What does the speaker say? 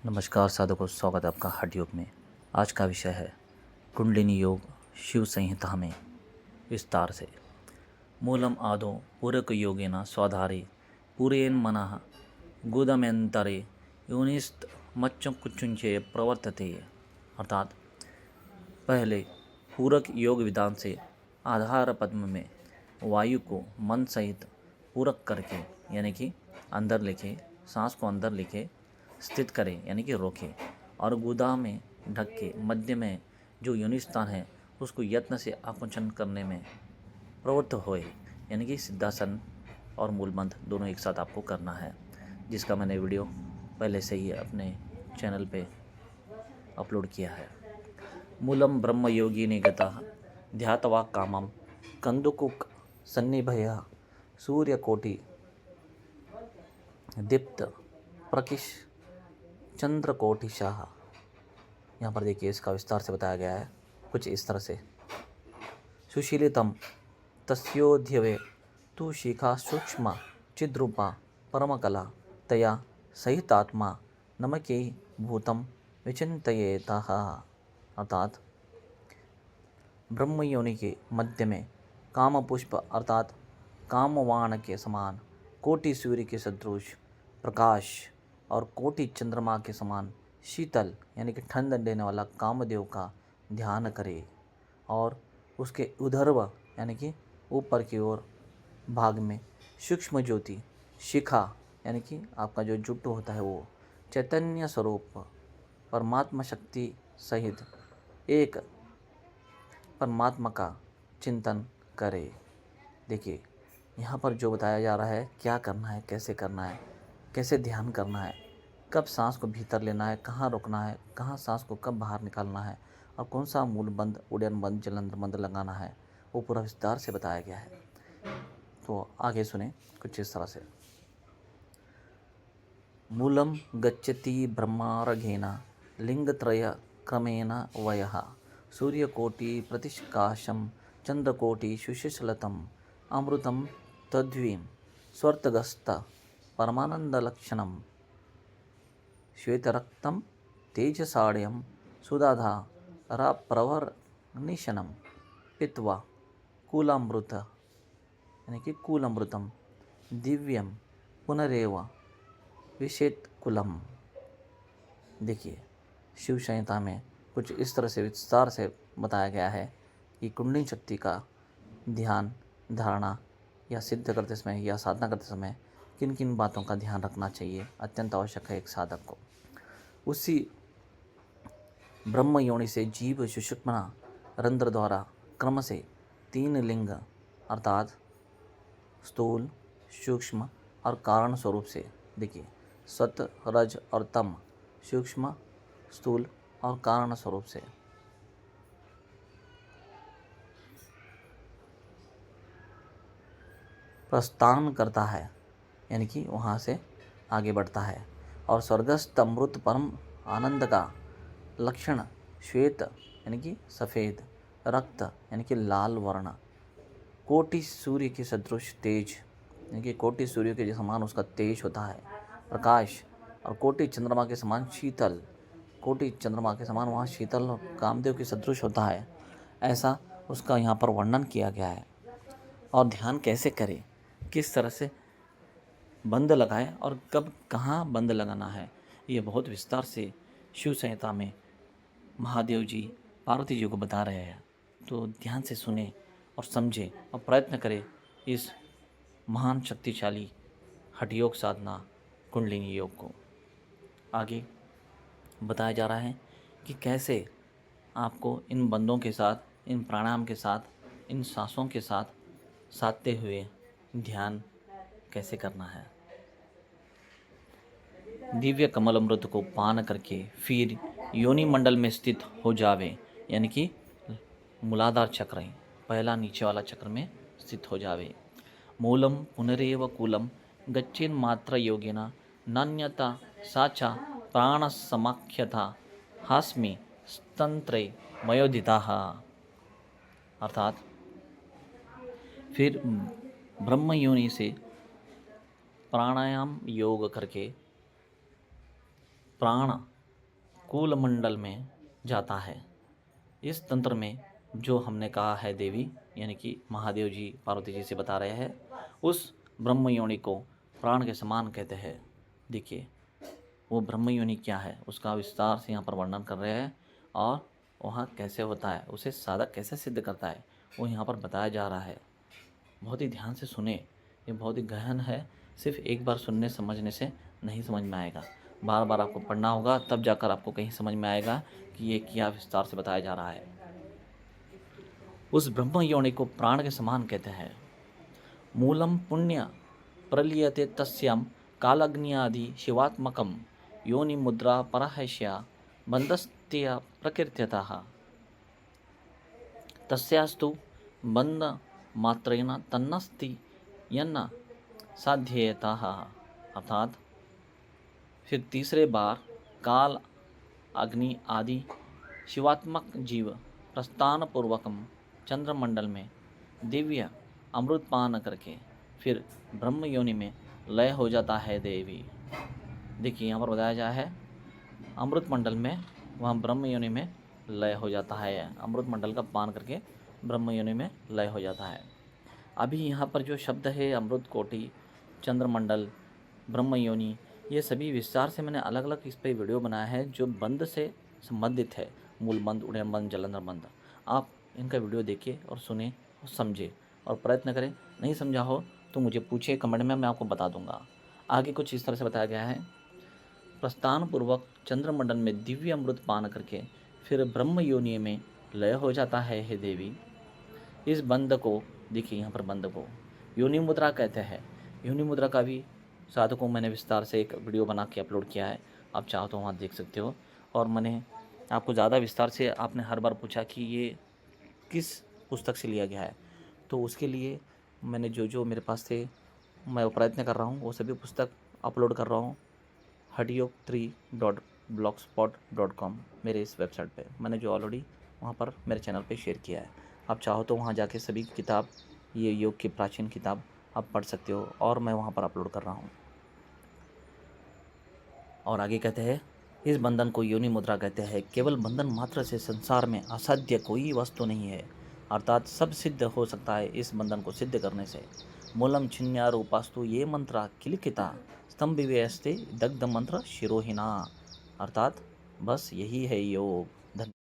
नमस्कार साधकों, स्वागत है आपका हठ योग में। आज का विषय है कुंडलिनी योग शिव संहिता में विस्तार से। मूलम आदो पूरक योगेन स्वाधारे पूरेन मनः गुदमेंतरे योनिस्त मच्च कुचुंचे प्रवर्तते। अर्थात पहले पूरक योग विधान से आधार पद्म में वायु को मन सहित पूरक करके यानी कि अंदर लिखे, सांस को अंदर लिखे स्थित करें यानी कि रोके, और गुदा में ढक के मध्य में जो योनि स्थान है उसको यत्न से आकुंचन करने में प्रवृत्त होए, यानी कि सिद्धासन और मूलमंत्र दोनों एक साथ आपको करना है, जिसका मैंने वीडियो पहले से ही अपने चैनल पे अपलोड किया है। मूलम ब्रह्म योगी निगतः ध्यात्वा कामम कंदुकुक सन्निभय सूर्यकोटि दीप्त प्रकिश चंद्रकोटिशाह। यहाँ पर देखिए इसका विस्तार से बताया गया है कुछ इस तरह से। सुशीलितम तस्योध्यवे तु शिखा सूक्ष्म चिद्रूपा परमकला तया सहितात्मा नमके भूतम विचिंतयेतः। अर्थात ब्रह्म योनि के मध्य में काम पुष्प अर्थात कामवाण के समान, कोटि सूर्य के सदृश प्रकाश और कोटि चंद्रमा के समान शीतल यानी कि ठंड देने वाला कामदेव का ध्यान करे, और उसके उधर्व यानी कि ऊपर की ओर भाग में सूक्ष्म ज्योति शिखा यानी कि आपका जो जुट्टू होता है वो चैतन्य स्वरूप परमात्मा शक्ति सहित एक परमात्मा का चिंतन करे। देखिए यहाँ पर जो बताया जा रहा है क्या करना है, कैसे करना है, कैसे ध्यान करना है, कब सांस को भीतर लेना है, कहाँ रोकना है, कहाँ सांस को कब बाहर निकालना है, और कौन सा मूल बंद, उड़न बंद, जलंधर बंद लगाना है, वो पूरा विस्तार से बताया गया है। तो आगे सुने कुछ इस तरह से। मूलम गच्छति ब्रह्मारघेन लिंगत्रय क्रमेण वयः सूर्यकोटि प्रतिष्काशं चंद्रकोटि सुशिशलतम अमृतं तद्वीं स्वर्तगस्त परमानंदलक्षणं श्वेतरक्तं तेजसाढ्यं सुधाधाराप्रवर्निशनं पित्वा कूलामृत यानी कि कूलामृतं दिव्यं पुनरेव विषेत कुलम। देखिए शिव संहिता में कुछ इस तरह से विस्तार से बताया गया है कि कुंडलिनी शक्ति का ध्यान, धारणा या सिद्ध करते समय या साधना करते समय किन किन बातों का ध्यान रखना चाहिए, अत्यंत आवश्यक है एक साधक को। उसी ब्रह्म योनि से जीव सुषुम्ना रंध्र द्वारा क्रम से 3 लिंग अर्थात स्थूल, सूक्ष्म और कारण स्वरूप से, देखिए सत, रज और तम, सूक्ष्म, स्थूल और कारण स्वरूप से प्रस्थान करता है, यानी कि वहाँ से आगे बढ़ता है। और स्वर्गस्थ अमृत परम आनंद का लक्षण श्वेत यानी कि सफ़ेद, रक्त यानी कि लाल वर्ण, कोटि सूर्य के सदृश तेज यानी कि कोटि सूर्य के समान उसका तेज होता है, प्रकाश, और कोटि चंद्रमा के समान शीतल, कोटि चंद्रमा के समान वहाँ शीतल और कामदेव के सदृश होता है, ऐसा उसका यहाँ पर वर्णन किया गया है। और ध्यान कैसे करें, किस तरह से बंद लगाएं और कब कहाँ बंद लगाना है, ये बहुत विस्तार से शिव संहिता में महादेव जी पार्वती जी को बता रहे हैं। तो ध्यान से सुने और समझें और प्रयत्न करें इस महान शक्तिशाली हठ योग साधना कुंडलिनी योग को। आगे बताया जा रहा है कि कैसे आपको इन बंदों के साथ, इन प्राणायाम के साथ, इन सांसों के साथ साधते हुए ध्यान कैसे करना है। दिव्य कमल अमृत को पान करके फिर योनि मंडल में स्थित हो जावे, यानी कि मूलाधार चक्र, पहला नीचे वाला चक्र में स्थित हो जावे। मूलम पुनरेव कूलम गच्छेन मात्र योगिना नान्यता साचा प्राण समाख्यता हास्मि स्तंत्रे मयोदिताः। अर्थात फिर ब्रह्म योनि से प्राणायाम योग करके प्राण कूलमंडल में जाता है। इस तंत्र में जो हमने कहा है देवी यानी कि महादेव जी पार्वती जी से बता रहे हैं, उस ब्रह्म योनि को प्राण के समान कहते हैं। देखिए वो ब्रह्म योनि क्या है उसका विस्तार से यहाँ पर वर्णन कर रहे हैं, और वहाँ कैसे होता है, उसे साधक कैसे सिद्ध करता है, वो यहाँ पर बताया जा रहा है। बहुत ही ध्यान से सुने, ये बहुत ही गहन है। सिर्फ एक बार सुनने समझने से नहीं समझ में आएगा, बार बार आपको पढ़ना होगा, तब जाकर आपको कहीं समझ में आएगा कि ये क्या विस्तार से बताया जा रहा है। उस ब्रह्म योनि को प्राण के समान कहते हैं। मूलम पुण्य प्रलीयते तस्याम कालाग्नियादि शिवात्मकम योनि मुद्रा परहैष्या बंधस्त्य प्रकृत्यतः तस्यास्तु बंध मात्रेण तन्नस्ति यन्न साध्येयतः। अर्थात फिर तीसरे बार काल अग्नि आदि शिवात्मक जीव प्रस्थान पूर्वकम चंद्रमंडल में दिव्य अमृतपान करके फिर ब्रह्म योनि में लय हो जाता है देवी। देखिए यहाँ पर बताया गया है अमृत मंडल में वहाँ ब्रह्म योनि में लय हो जाता है, अमृत मंडल का पान करके ब्रह्म योनि में लय हो जाता है। अभी यहाँ पर जो शब्द है अमृत कोटि, चंद्रमंडल, ब्रह्म योनि, ये सभी विस्तार से मैंने अलग अलग इस पर वीडियो बनाया है जो बंध से संबंधित है। मूल बंध, उड़न बंध, जलंधर बंध। आप इनका वीडियो देखिए और सुने और समझे और प्रयत्न करें। नहीं समझा हो तो मुझे पूछिए कमेंट में, मैं आपको बता दूंगा। आगे कुछ इस तरह से बताया गया है। प्रस्थान पूर्वक चंद्रमंडल में दिव्य अमृत पान करके फिर ब्रह्म योनि में लय हो जाता है हे देवी। इस बंध को देखिए, यहाँ पर बंध को योनि मुद्रा कहते हैं। योनि मुद्रा का भी साधकों मैंने विस्तार से एक वीडियो बना के अपलोड किया है, आप चाहो तो वहाँ देख सकते हो। और मैंने आपको ज़्यादा विस्तार से, आपने हर बार पूछा कि ये किस पुस्तक से लिया गया है, तो उसके लिए मैंने जो जो मेरे पास थे मैं वो प्रयत्न कर रहा हूँ, वो सभी पुस्तक अपलोड कर रहा हूँ hatयोग3.blogspot.com मेरे इस वेबसाइट पे। मैंने जो ऑलरेडी वहाँ पर मेरे चैनल पे शेयर किया है, आप चाहो तो वहाँ जाके सभी किताब, ये योग की प्राचीन किताब आप पढ़ सकते हो, और मैं वहाँ पर अपलोड कर रहा हूँ। और आगे कहते हैं इस बंधन को योनि मुद्रा कहते हैं। केवल बंधन मात्र से संसार में असाध्य कोई वस्तु नहीं है, अर्थात सब सिद्ध हो सकता है इस बंधन को सिद्ध करने से। मूलम छिन्यार उपास्तु ये मंत्र किलिकिता स्तंभ विवस्ते दग्ध मंत्र शिरोहिना। अर्थात बस यही है योग।